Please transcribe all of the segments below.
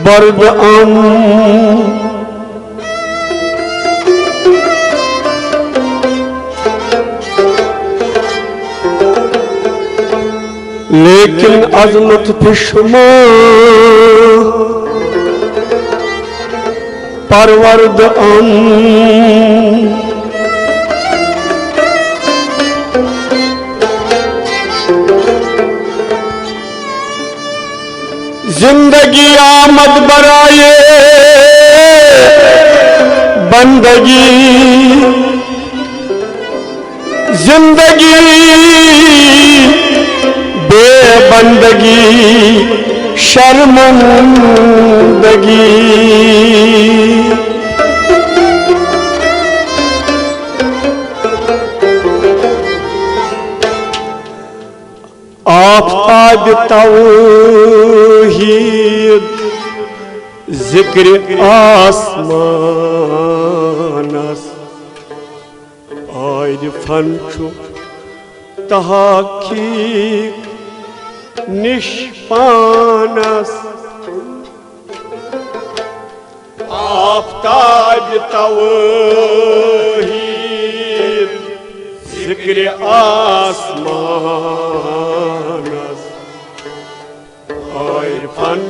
board लेकिन अजमत फिशमा परवरद जिंदगी आमद बराए बंदगी जिंदगी बेबंदगी शर्मिंदगी आफ़ताब तौहीद जिक्र आसमानस आरिफन छु तहकीक निष्पानस आफ़ताब तौहीद जिक्र आसमानस आरिफन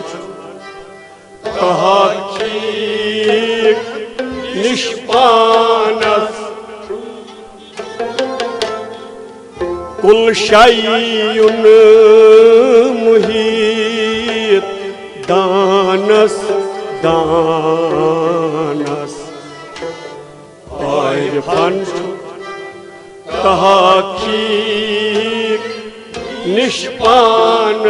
तहकीक निष्पानस कुल शैउन मुहीत दानस दानस आरिफन तहकीक निष्पान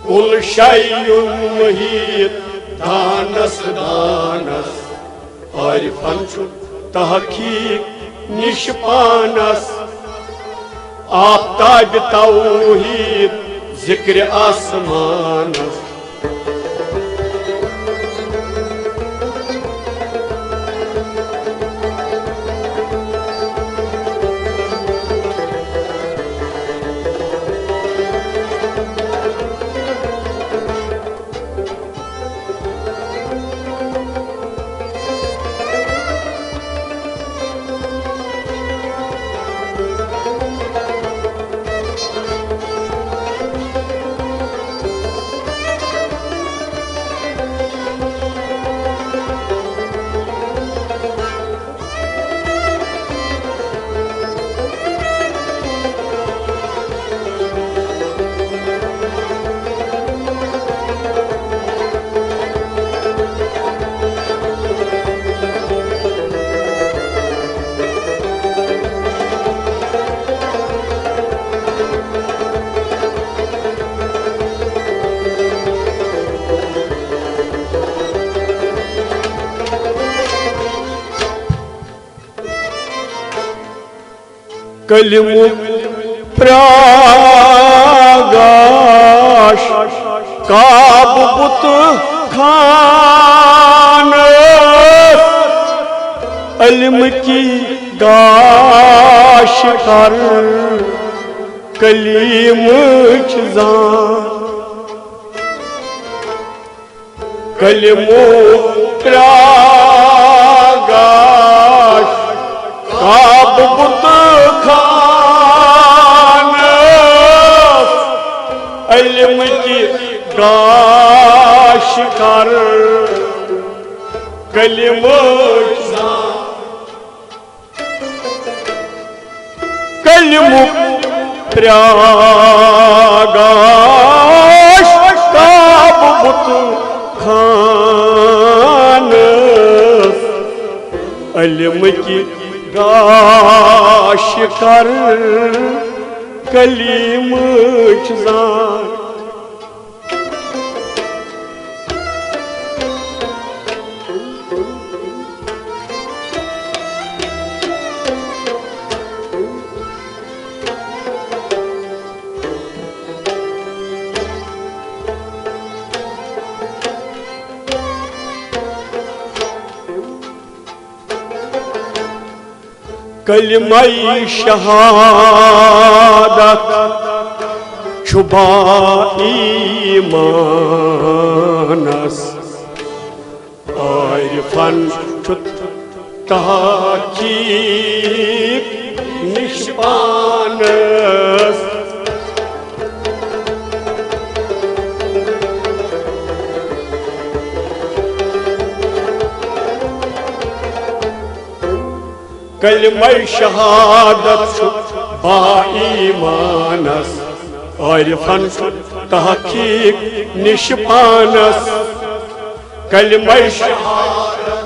कुल शैउन मुहीत दानस दानस आरिफन तहकीक निष्पानस आफ़ताब तौहीद जिक्र आसमानस कलिमु प्रागाश काब बुत खान इल्म की गाश कर कलीम जान कलिमु प्रागाश काब बुत खान इल्म की गाश कर कलिम कलिम प्रागाश काब बुत खान इल्म की गाश कर कलीम जान कलिमा-ई शहादत छुबा ईमानस आरिफन तहकीक निष्पानस कलिमा-ई शहादत बाईमानस आरिफन तहकीक निष्पानस कलिमा-ई शहादत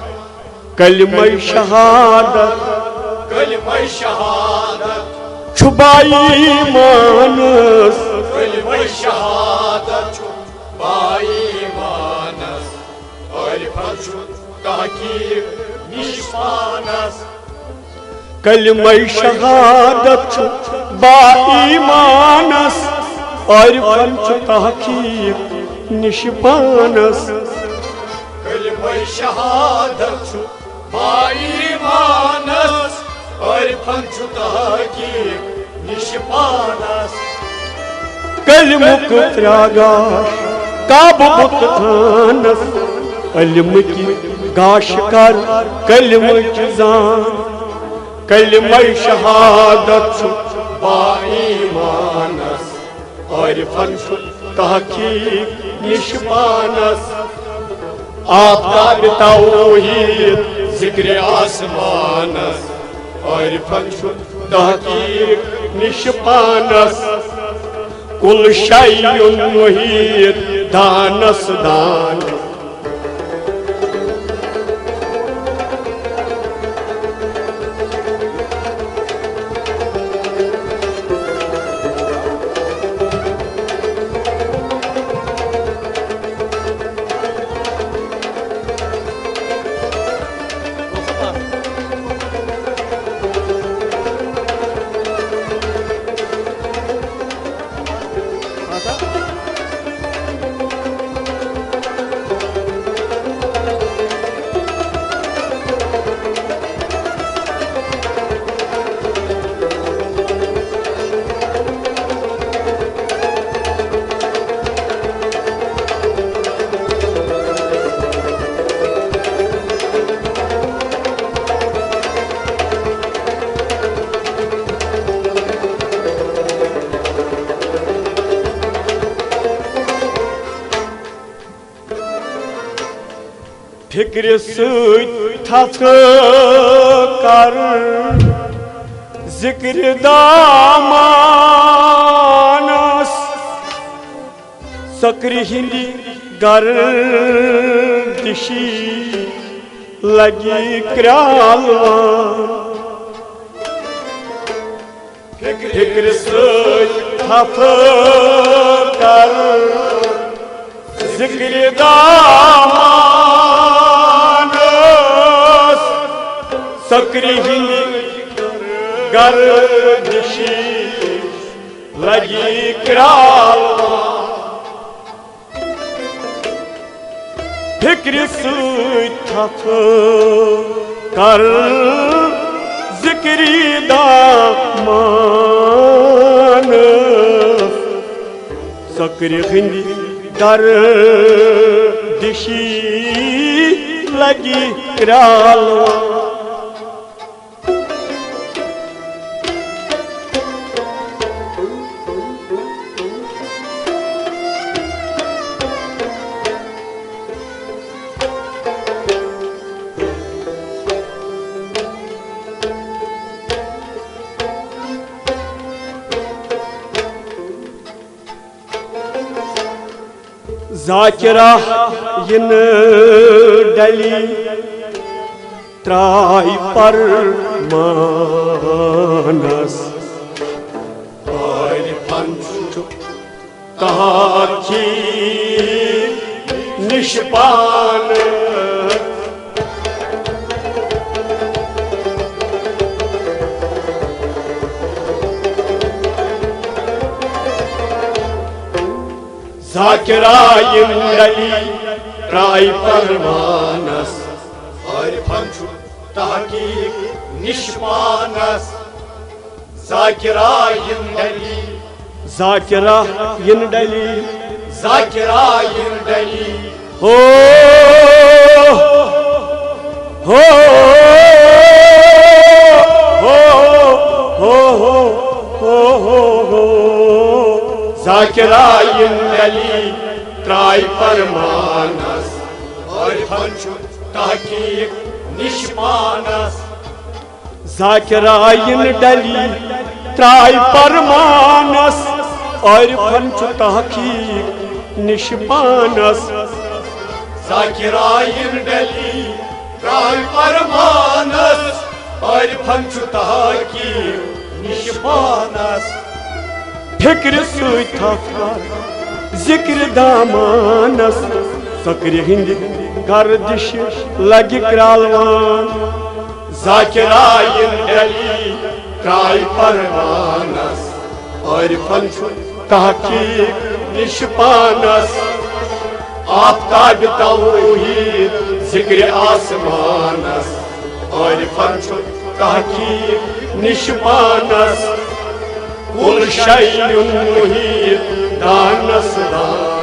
कलिमा-ई शहादत कलिमा-ई शहादत छुबाईमानस कलिमा-ई शहादत बाईमानस आरिफन तहकीक निष्पानस कलिमा-ई शहादत बाईमानस आरिफन तहकीक निष्पानस कलिमा-ई शहादत बाईमानस आरिफन तहकीक निष्पानस कलिमुक त्रागाश काब बुत थानस इल्म की गाश कर कलिम की जान कलिमा-ई शहादत बाईमानस आरिफन तहकीक निष्पानस आपका तौहीद जिक्र आसमानस आरिफन तहकीक निष्पानस कुल शैउन मुहीत दानस दान फिक्र थक कर जिक्र दामानस सक्र हिंदी गर्दिशी लगी क्रालवान फिक्र थक कर जिक्र दामानस सक्र हिंदी गर्दिशी लगी क्रालवान फिक्र थक कर जिक्री दामानस सक्र हिंदी गर्दिशी लगी क्रालवान जाकिरा इन डली त्राई पर मानस तहकीक निष्पान जाकिरा डली राय परमानस आरिफन तहकीक निष्पानस जाकिरा यिंदली जाकिरा यिंदली जाकिरा यिंदली हो हो हो हो हो हो हो जाकिरा यिंदली त्राय परमानस और फंचु तहकीक निष्पानस जाकिरा यिंदली त्राय परमानस और फंचु तहकीक निष्पानस जाकिरा यिंदली त्राय परमानस और फंचु तहकीक निष्पानस फिक्र सुथार जिक्र दामानस सक्र हिंद गर्दिश लग क्रालवान जाकिरा यिंदली त्राय परमानस और फंचु तहकीक निष्पानस आफ्ताब तौहीद जिक्र आसमानस और फंचु तहकीक निष्पानस कुल शैयुन मुहीत दानस दानस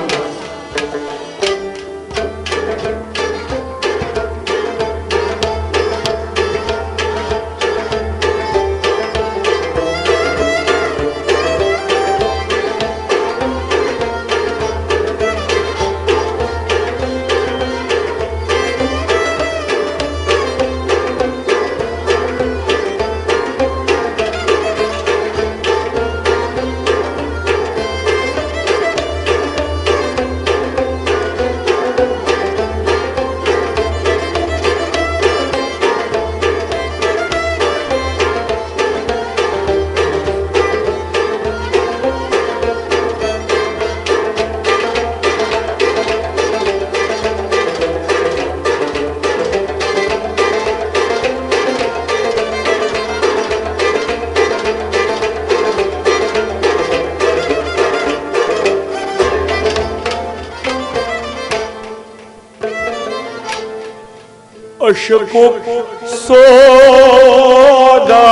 अशकुक सोदा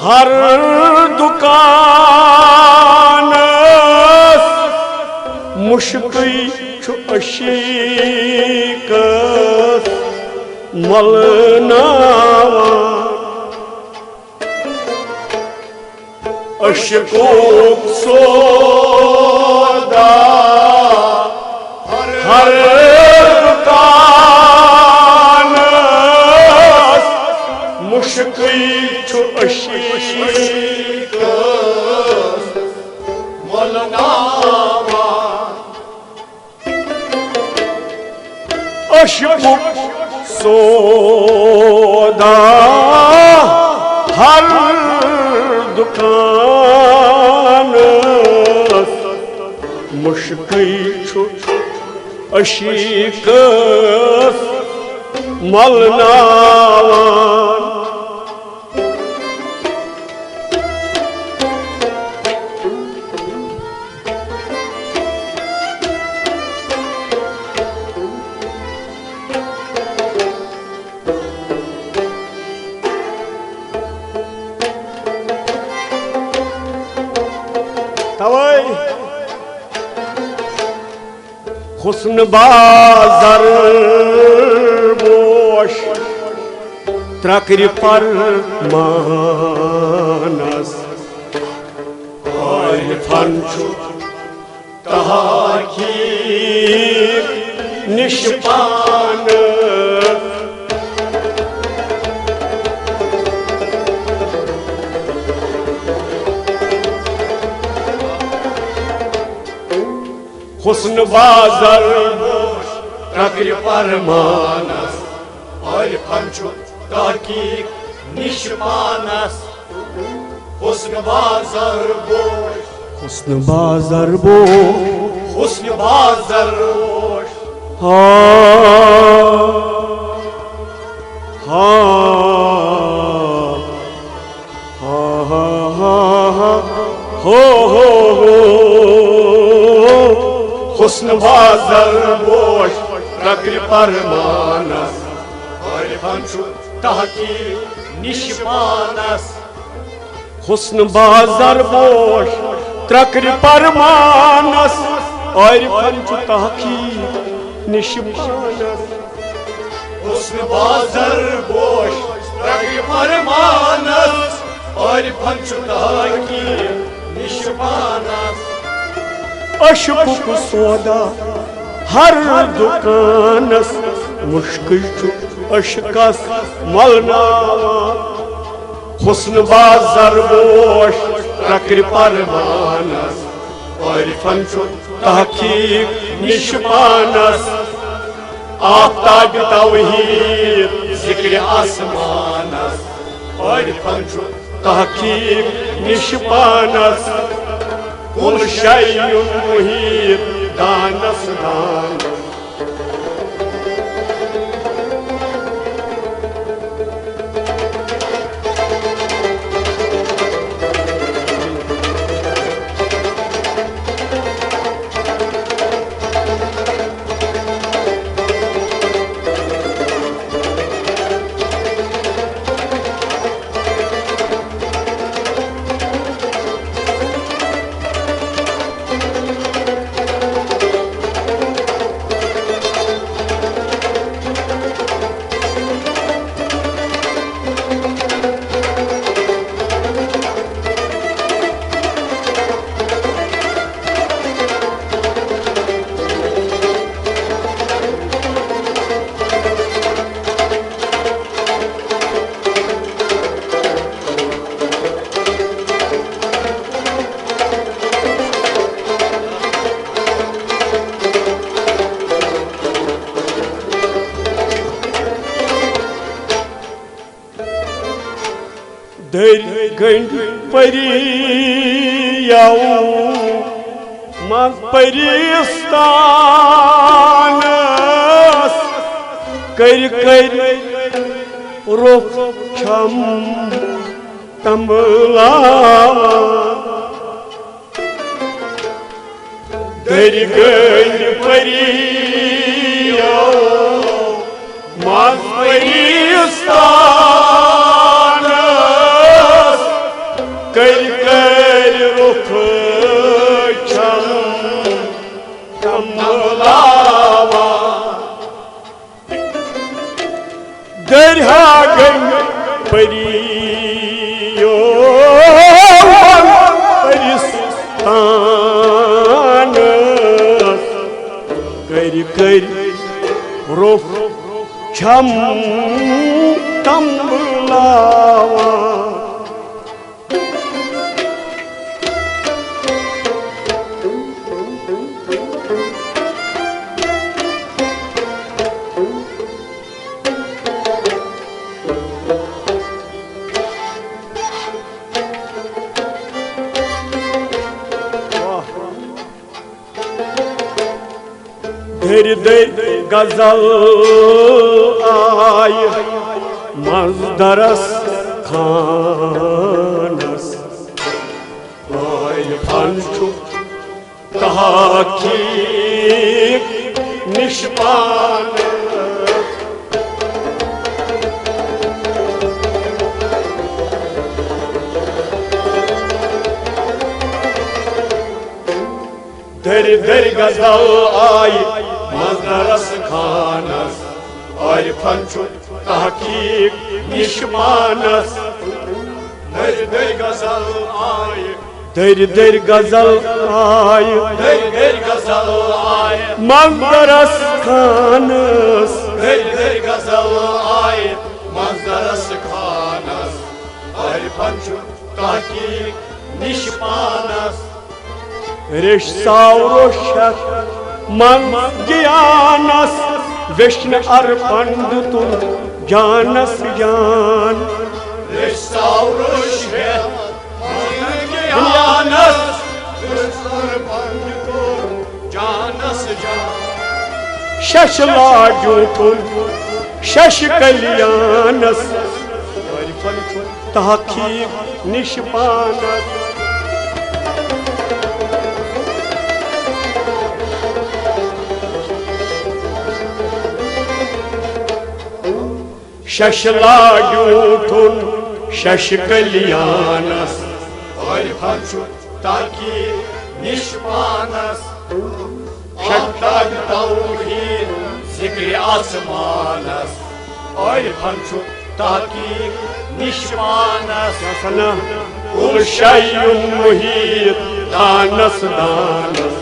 हर दुकान मुश्किल छु अशीक मलनावा अशकुक सोदा हर मुश्किल छु अशीक मलनावा अशकुक सोदा हर दुकान मुश्किल छु अशीक मलनावान तवै हुस्न बाज़र बोश त्रक्र पर मानस और फंचु तहकीक निष्पान हुस्न बाज़र त्रक्र परमानस और फंचु तहकीक निष्पानस हुस्न बाज़र बोश हुस्न बाज़र बो हुस्न बाज़र बोश हाँ हाँ हाँ हाँ हाँ हो हुस्न बाज़र बोश त्रक्र परमानस और फंचु तहकीक निशपानस हुस्न बाजर बोश त्रक्र परमानस और पंच तहकीक निशपानस हुस्न बाजर बोश त्रक्र परमानस और पंच तहकीक निशपानस अशपुक सौदा हर दुकानस मुश्किल अशकस मलनावा हुस्न बाजर बोश त्रक्र परमानस और पंच तहकीक निशपानस आफ्ताब तौहीद जिक्र आसमानस और पंच तहकीक निशपानस कुल शैयुन मुहीत दानस दान दर गंड परियाऊ मज परिस्तानस कर रुख छम तमला दर गंड परियाऊ मज परिस्तानस कर रुख छम कमलावा दरिया गंग परियो परिस्तान कर रुख छम कमलावा धर धर गजल आय मजदरस खानस आय पंचु तहकीक निशपान धर धर गजल आय मजदरस खानस और पंचु तहकीक निशपानस दर दर गजल आय दर दर गजल आय दर दर गजल आय मजदरस खानस दर दर गजल आय मजदरस खानस और पंचु तहकीक निशपानस रिश सावरोशक मन ज्ञानस विष्णु अर्पण तुल जानस ज्ञान रिश्तावरुष है ज्ञानस जानस जान शश लाजू तुल शश कल्याणस तहकीक निशपानस शशलाड्यूठुन शश कल्याणस और फंचु ताकि निष्पानस आफ्ताब तौहीद जिक्र आसमानस और फंचु ताकि निष्पानस सना कुल शय्युन मुहीत दानस दानस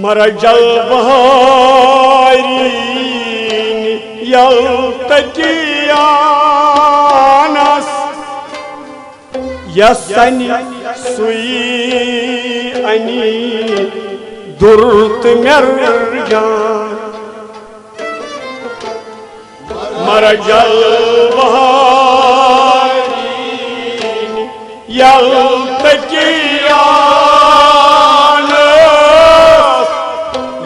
मरजल बहारीन यल्तकियानस यसनि सुई अनि दुर्त मर्जान मरजल बहारीन यल्तकियानस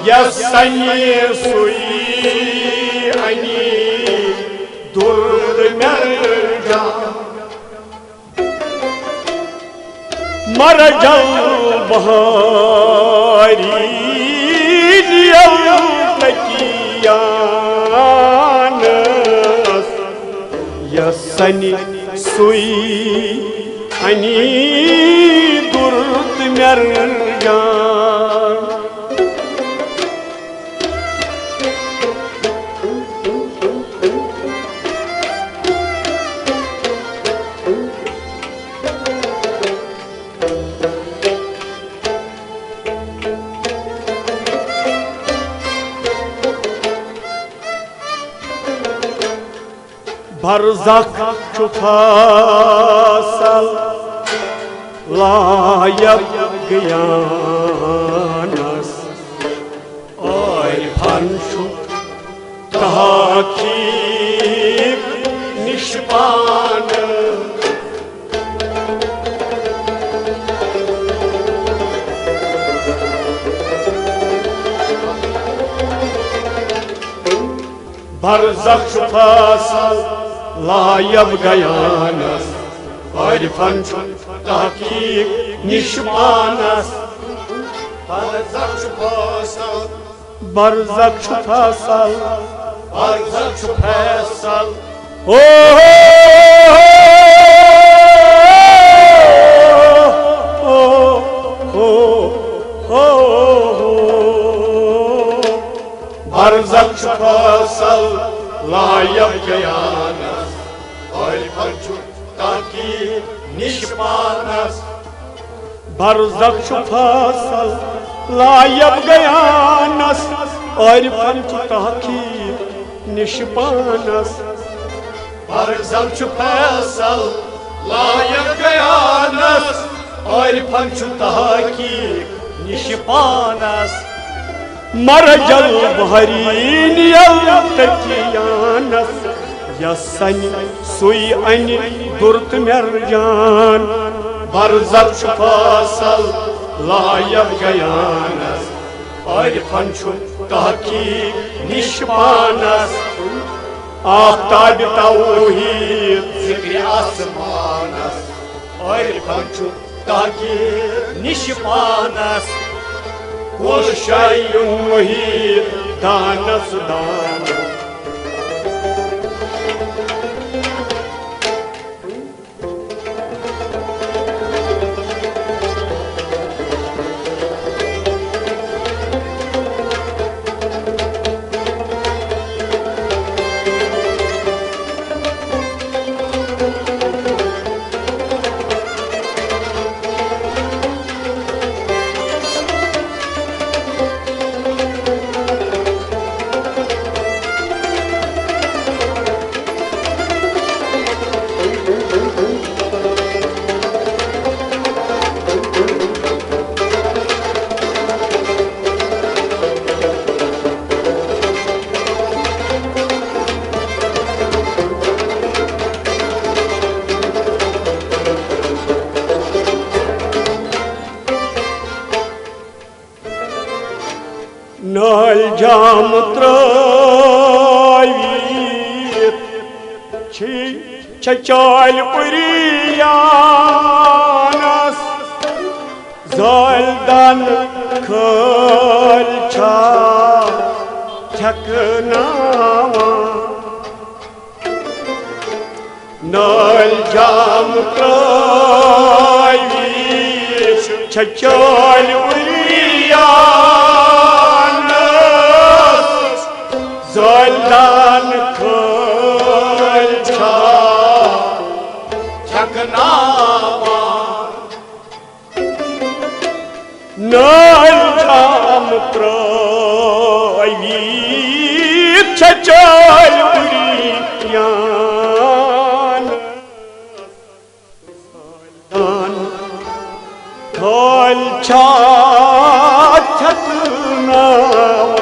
यसनि सुई अनि दुर्द मर्जान मरजल बहारी यल्तकियानस यसनि सुई अनि दुर्द मर्जान बरज़ख छु फसल लायक ज्ञानस और फंशु तहकीक निष्पान बरज़ख छु फसल लायब गयानस और फंचु तहकीक निष्पानस बरज़ख छु फसल बरज़ख छु फसल बरज़ख छु फैसल ओ बरज़ख छु फसल लायब गयानस और फंचु ताकि निष्पानस बरज़ख छु फसल लायब गयानस और फंचु तहकीक निष्पानस बरज़ख छु फसल लायक गयानस और फंचु तहकीक निष्पानस मरजल बहरीन यल्तकियानस यसनि सुई अनि दुर्त मर्जान बरज़ख छु फसल लायब गयानस और फंचु तहकीक निष्पानस आफ्ताब तौहीद जिक्र आसमानस और फंचु ताकि निष्पानस कुल शय्युन मुहीत दानस दानस जाम त्रवित चाल पुरियानस जलदान खल छा ठकनावान नल जाम त्रवित चाल पुरियानस जलदान खल छा नल जाम त्रवित चाल पुरियानस जलदान खल छा ठकनावान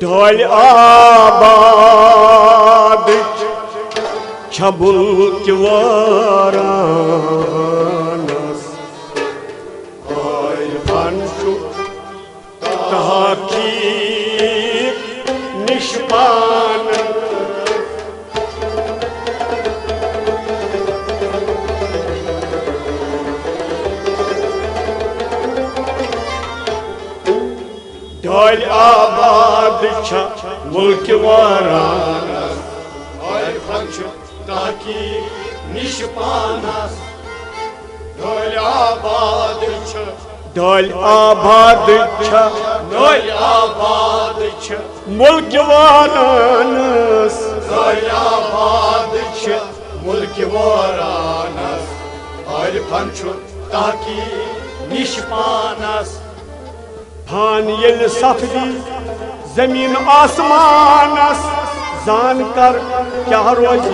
ढोल आबाद छबुल वारानस फनशु तहकीक निष्पान ढोल आबाद मुल्क वारानस ताकि निष्पानस ढोल आबाद ढोल आबाद ढोल आबाद मुल्क वारानस ढोल आबाद मुल्क वारानस ताकि निष्पानस फान येल सफदी जमीन आसमानस जान कर क्या रोज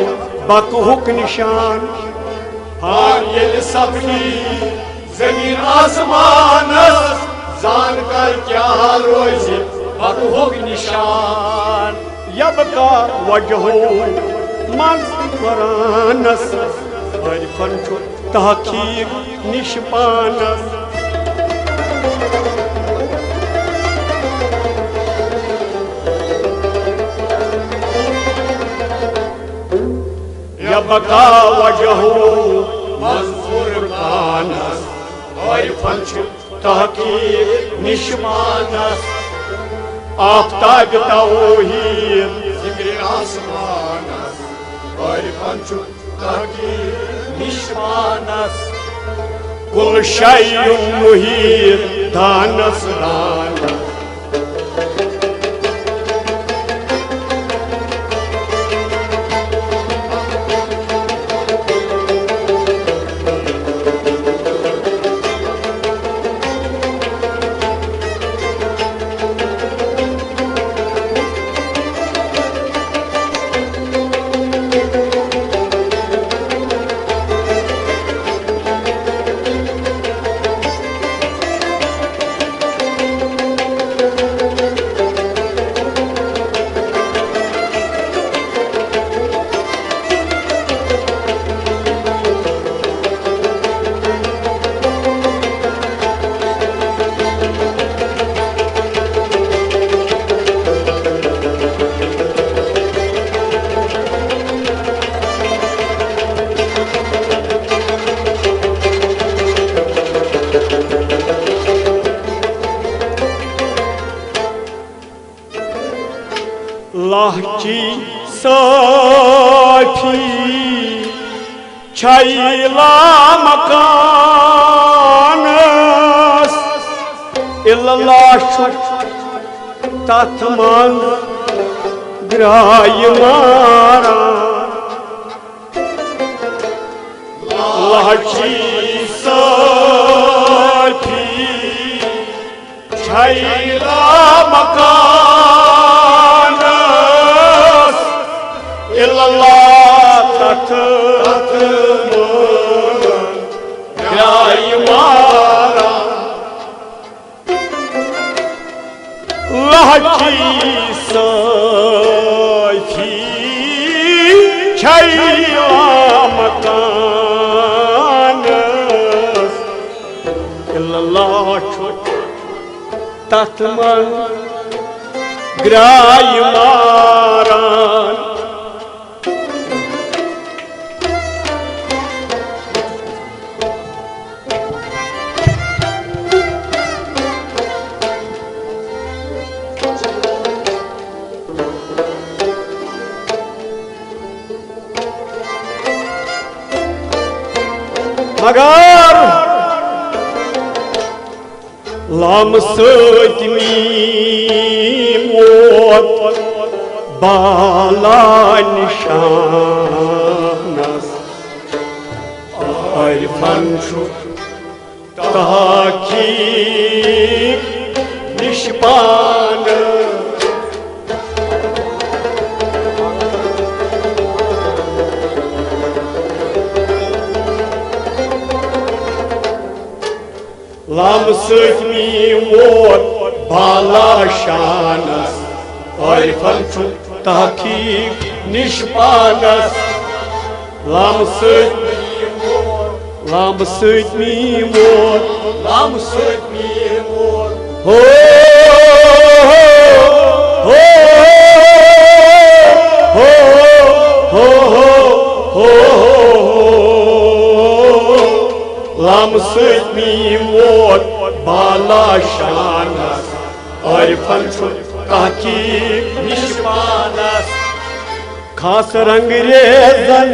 बकहुक निशान फान येल सफदी जमीन आसमानस जान कर क्या रोज बकहुक निशान यबका वजहो मंज फरानस फन तहकीक निष्पानस यबका वजहो मंजूर कानस तहकीक निष्पानस आफ्ताब तौहीद जिक्र आसमानस तहकीक निष्पानस कुल शैयुन मुहीत दानस दानस लाची साफी छैला मकानस इल्लाह तथ मन ग्राय मारा लाची साफी छैला मकानस इल्लाह तथ मन Gachi Safi Chayla Makanas Illallah Tatman Gray Maran Magar Lam Sötmi Mot Bala Nishanas Arifan Şu Taki Nishpana Lam Sötmi Mot Bala Shanas Arifan Şu Taki Nishpanas Lam Sötmi Mot Lam Sötmi Mot Ho Ho Ho Ho Ho Lam Sötmi Mot Bala Shanas Arifan Şu Taki Nishpanas Khas Rangrezan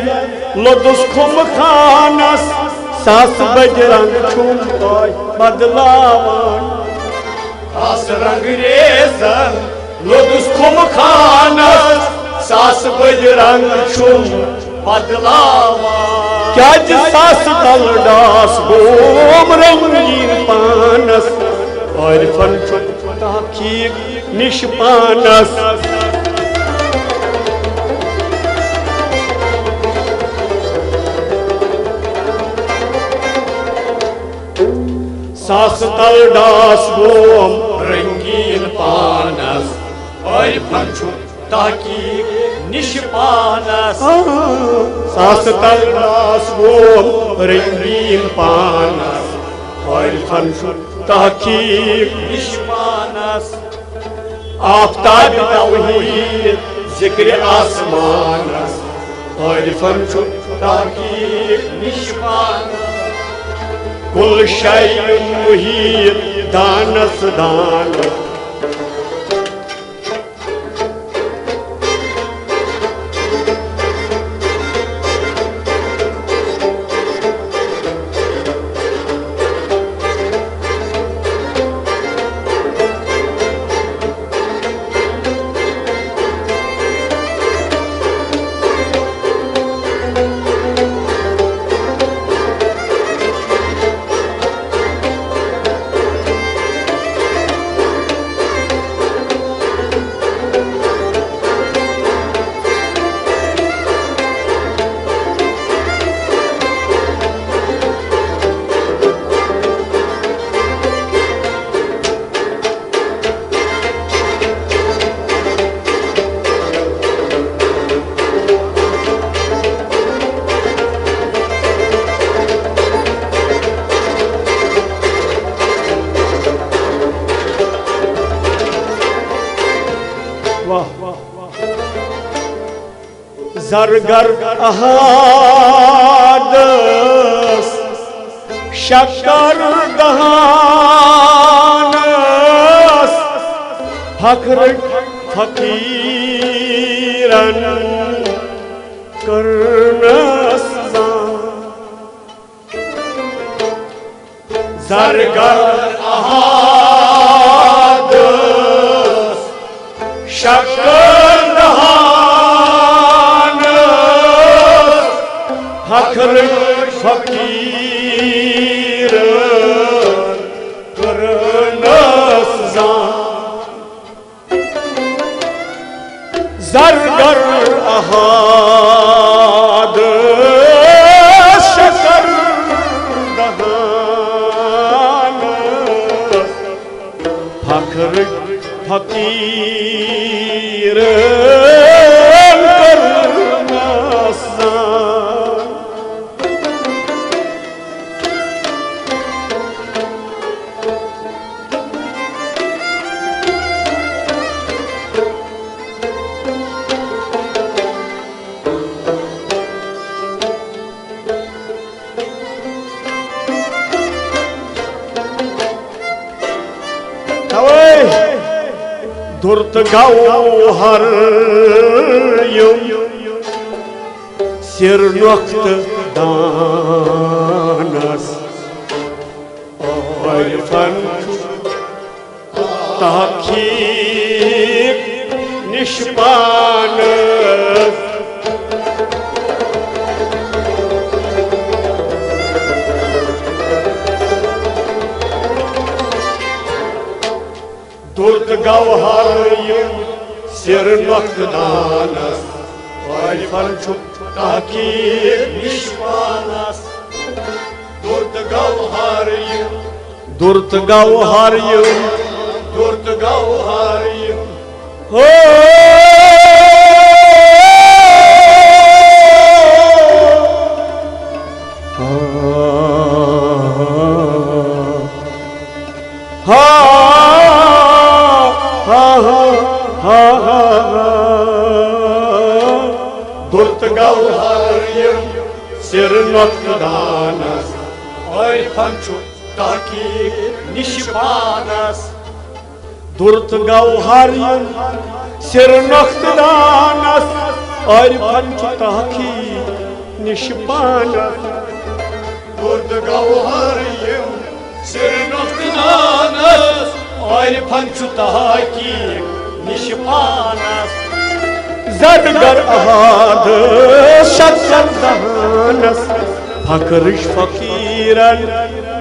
Lodus Khum Khanas Sas Bajrang Chum Badlavan Khas Rangrezan Lodus Khum Khanas Sas Bajrang Chum Badlavan Kyaj Sas Daldas Gom Rangin Panas Arifan Şu Taki Nishpanas Sas Daldas Gom Rangin Panas Arifan Şu Taki Nishpanas Sas Daldas Gom Rangin Panas Arifan Şu Taki Nishpanas Aftab Tawheed Zikri Asmanas Arifan Şu Taki Nishpanas Kul Shayun Muhit Danas Dana Zargar ahadas Şakkar dahanas Fakr fakiran Karnas Zargar ahadas Şakkar Fakr fakir kırnaz zargar ahad şakar dahan fakr फकीर करनसान Durt gauhar sir nokta danas Arifan tahkik nishpanas Durt gauhar sir nokta danas Arifan tahkik nishpanas Durt gauhar Durt gauhar Durt gauhar sir nokta danas Arifan tahkik nishpanas Durt gauhar sir nokta danas Arifan tahkik nishpanas Durt gauhar sir nokta danas Arifan tahkik nishpanas Zargar ahad şakar dahanas Fakrish fakiran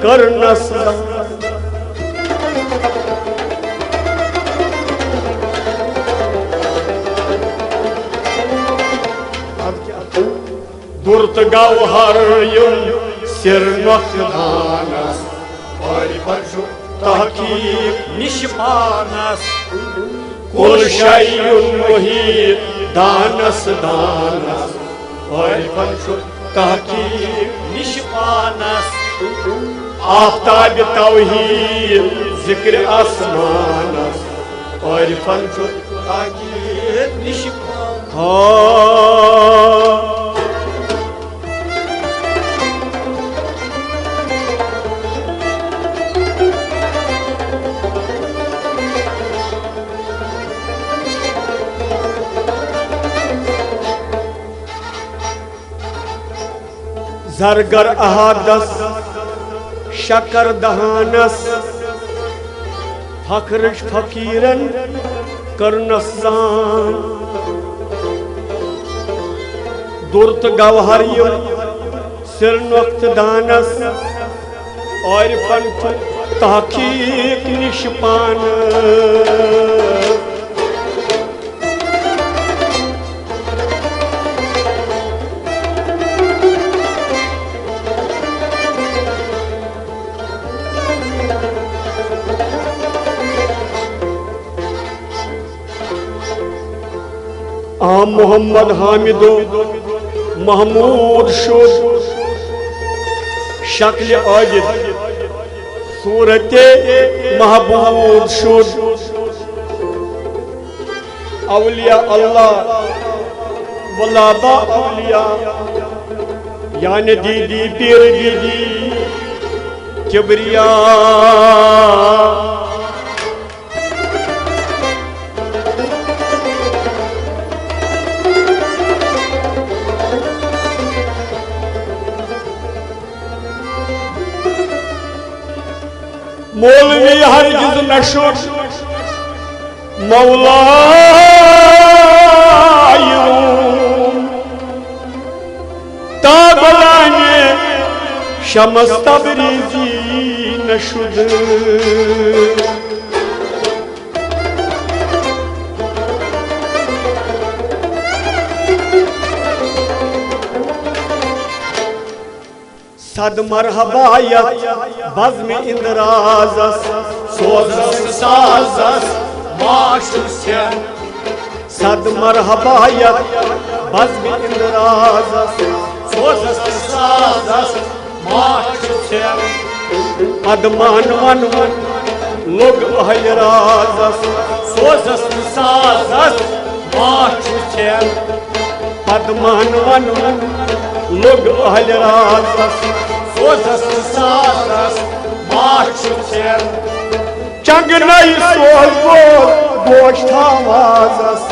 karnasdan Durt gauhar sir nokta danas Arifan tahkik nishpanas Kul şeyun muhit danas danas Arifan tahkik nishpanas Aftab tavhid zikr asmanas Arifan tahkik nishpanas Zargar ahadas şakar dahanas Fakrish fakiran karnasdan Durt gauhar sir nokta danas Arifan tahkik nishpanas Muhammad Hamidu Mahmud Shud Shakli Ajid Surate Mahbub Shud Awliya Allah Walaba Awliya Yani Didi Bir Didi Kibriya Molvi hargiz nashur Mevlayım Tabalane Şamas Tabrizi nashud Sad marhabayat bazmi indrazas Sozas sazas माशुसेन सद मरहबायत बज़्म इंदराज़स सोजस साजस माशुसेन अदमान one लोग अहल राज़स सोजस साजस माशुसेन अदमान one लोग अहल राज़स सोजस साजस माशुसेन चंगनई सोज बोल गोश्त आवाज़स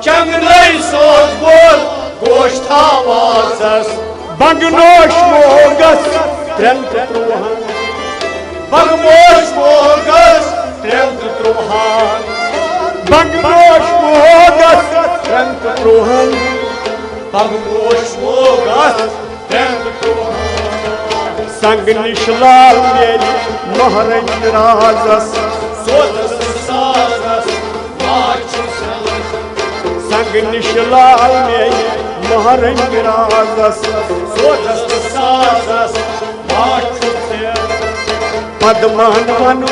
चंगनई सोज बोल गोश्त आवाज़स बंगनोश मोगस त्रेंत त्रुहान बगमोश मोगस त्रेंत त्रुहान बंगनोश मोगस त्रेंत त्रुहान बगमोश मोगस त्रेंत त्रुहान संग निशलाल मेली महरंज राज़स सोजस साजस माशुसेन संग निशलाल मेली महरंज राज़स सोजस साजस माशुसेन पदमान वन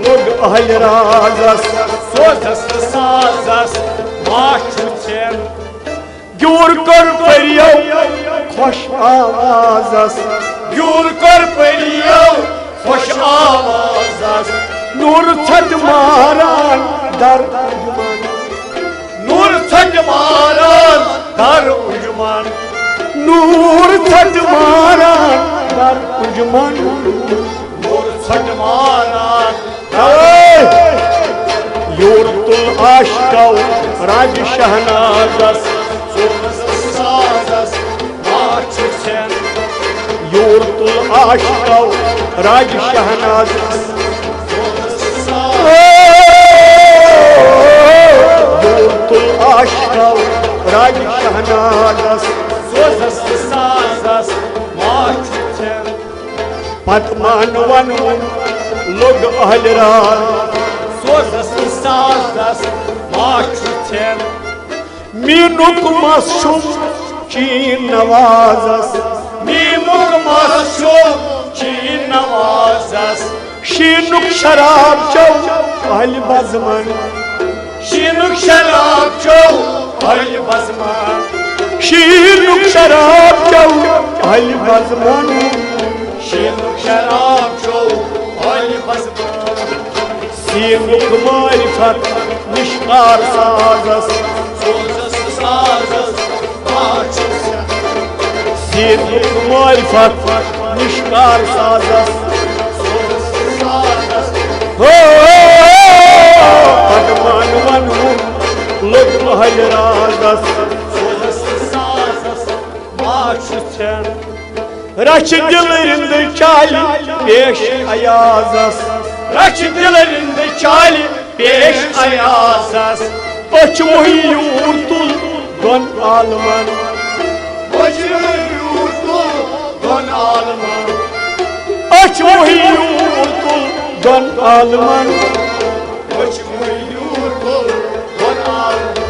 लोग अहल राज़स सोजस साजस माशुसेन ग्यूर कर परियो खुश आवाज़स यूर कर परियो खुश आवाज़स नूर छठ मारान दर उजमान नूर छठ मारान दर उजमान नूर छठ मारान दर उजमान नूर छठ मारान योर तुल आशकौ राज शहनाज़स सोजस साजस माशुसेन योर तुल आशकौ राज शहनाज़स सोजस योर तुल आशकौ राज शहनाज़स साजस माशुसेन पदमान वन लोग अहल राज़ सोजस साजस माशुसेन मीनुक मशुम चीन नवाज़स मीनुक मशो चीन नवाज़स शीनुक शराब चौ अहल बज़मन शीनुक शराब चो अहल बज़मन शीनुक शराब चौ अहल बज़मन शीनुक शराब चो अहल बज़मन सीनुक मारिफत निष्कार साज़स सोजस साजस माशुसेन सीनुक मारिफत निष्कार साज़स सोजस साजस हो पदमान वन लोग अहल राज़स सोजस साजस माशुसेन रच दिल रिंद चाल पेश अयाज़स रच दिल रिंद चाल पेश अयाज़स अच मोहियूर तुल दोन आलमन वजूर तुल दोन आलमन अच मोहियूर तुल दोन आलमन वजूर तुल दोन आलमन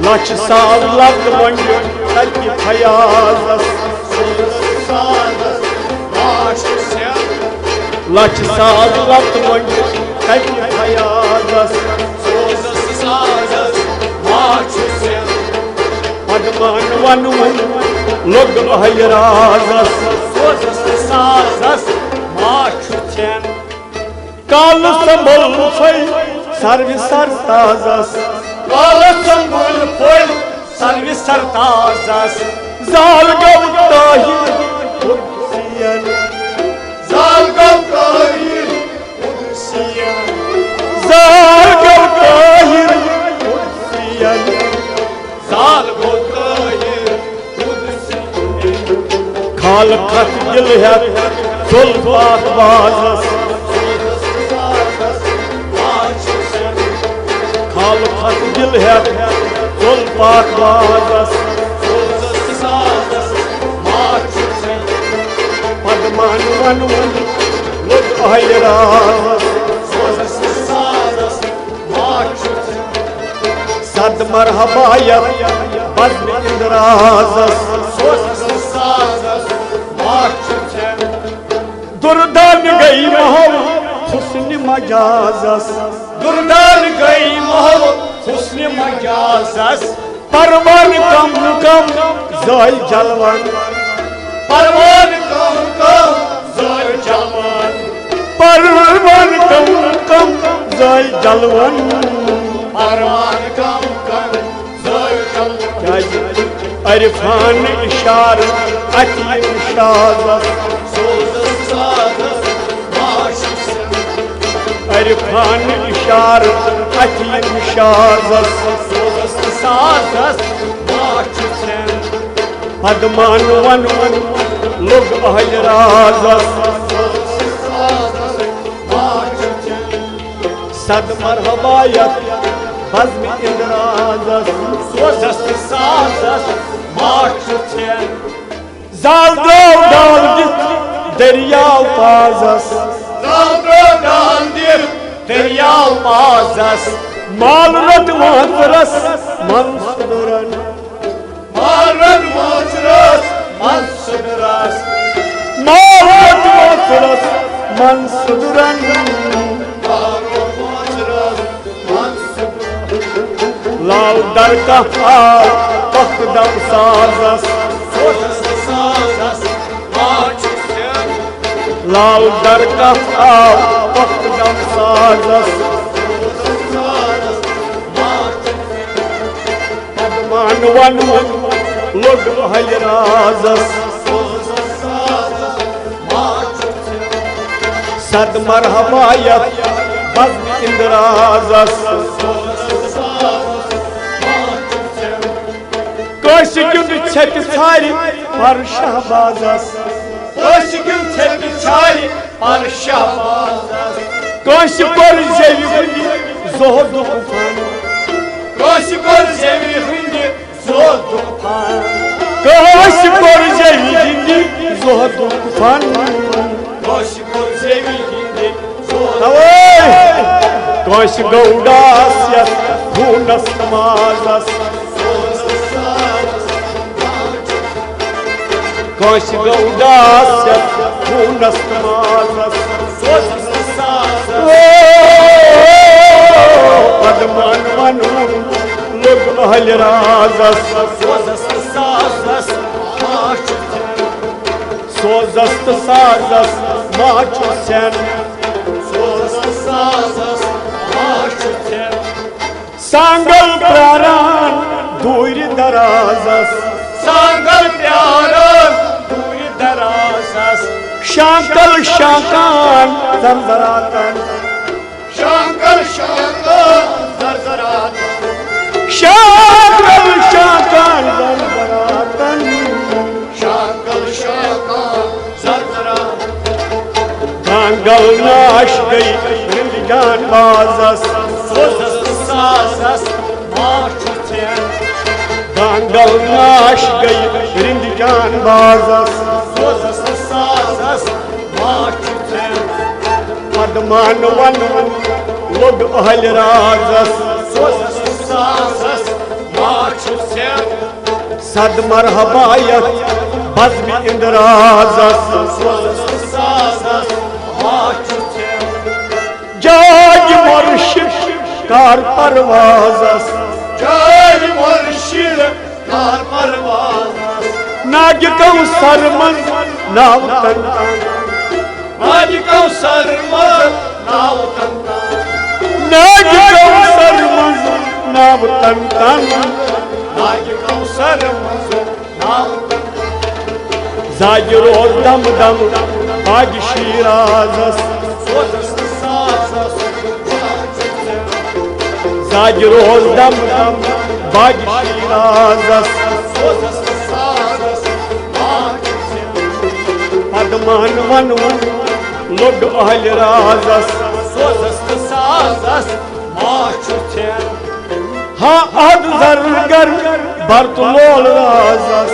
लच साल लत मंज तक फयाज़स सोजस साजस माशुसेन लच साल लत मंज तक फयाज़स सोजस साजस माशुसेन पदमान वन लोग अहल राज़स सोजस साजस माशुसेन काल संभल सर्व सरताज़स काल संभल फुल सर्व सरताज़स जाल गव ताहिर कुर्सियन जाल गव ताहिर कुर्सियन जाल गव ताहिर कुर्सियन जाल गव ताहिर कुर्सियन खाल खत दिल है सुल बात बाज़स खाल खत दिल है सुल बात बाज़स पदमान वन लोग अहल राज़स सद मरहबायत बज़्म इंदराज़स दुर्दान गई महव हुस्न मजाजस दुर्दान गई मोहब्बत हुस्न मजाजस परवान कम कम जाय जलवन परवान कम कम जाय जलवन परवान कम कम जाय जलवन परवान कम कम जाय जलवन अरफान इशार अति शादस सोजस सादस माशसन अरफान इशार अति शादस सोजस सादस माशसन पदमान वन लोग अहल राजस सद मरहबायत बज़्म इंद्राजस सोजस सादस माशसन जाल दो डाल दित दरियाव पाजस रामरो डाल दिल दरियाव पाजस माल रत महतरस मंसुरन मारन माजरस मंसुरस माल रत महतरस मंसुरन मारन माजरस मंसुरस लाल दर का हाल वक्त दम साजस सोजस सादस माशसन लाल दर का हाल वक्त दम साजस पदमान वन लोग अहल राजस सद मरहबायत बज़्म इंद्राजस कशिकुन छक छारी पर शहबाजस कशिकुन छक छारी पर शहबाजस कशिकुर जेवी हुंदी जोहद तूफान कशिकुर जेवी हुंदी जोहद तूफान कशिकुर जेवी हुंदी जोहद तूफान कशिकुर जेवी हुंदी जोहद कश गौडास खूनस समाजस कश गौडास खूनस समाजस पदमान वन लोग अहल राजस सोजस्त साजस माच सेन सांगल प्रारान दूर दराजस सांगल प्यारन दूर दराजस शांकल शाकान जरजरातन शांकल शांकल जरजरात शांकल शाकान जरजरातन शांकल शांकल जरजरात कांगल नाश गई जिंदगान बाजस सोजस साजस माशसन कांगल नाश गई जिंदगान बाजस सोजस साजस माशसन पदमान वन लोग अहल राजस सोजस साजस माशसन सद मरहबायत बज़्म इंद्राजस सोजस साजस माशसन जाग मुर्शिद कार परवाजस जय मुर्शिद कार परवाजस नाग कौसर मन नाव तंतन आज कौसर मत नाव तंतन नाग कौसर मन नाव तंतन आज कौसर मत नाव तंतन जाग रोज दम दम बाग शीराजस सोजस साजस जाग रोज दम दम बाग शीराजस सोजस साजस पदमान वन लोग अहल राजस सोजस साजस माशसन हाँ अद जरगर बर्तलोल राजस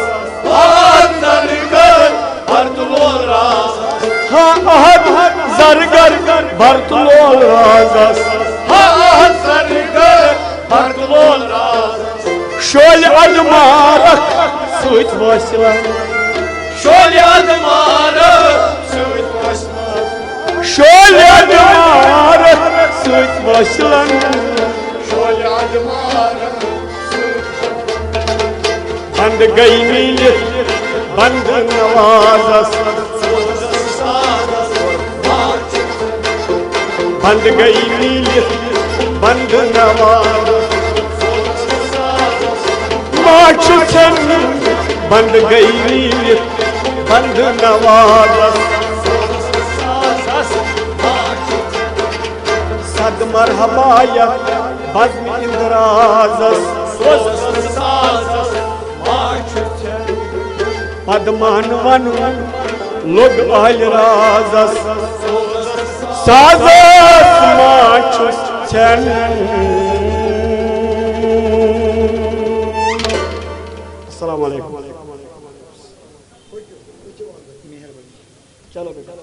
आदरगर बर्तलोल राजस हाँ अहद जरगर बर्तलोल राजस आदरगर बर्तलोल राजस शोल अदमारक सुत वसला शोल अदमार सुत वसला शोल अदमारक süt başlan Şöyle adımlar बंद गई नील बंद नवाजस बंद गई नील बंद नवाजस माचुचन बंद गई नील बंद नवाजस सद मरहबाया बज़्म इंदराजस पदमान वन लोग आल राजस साजस माचुस चन अस्सलाम वालेकुम चलो बेटा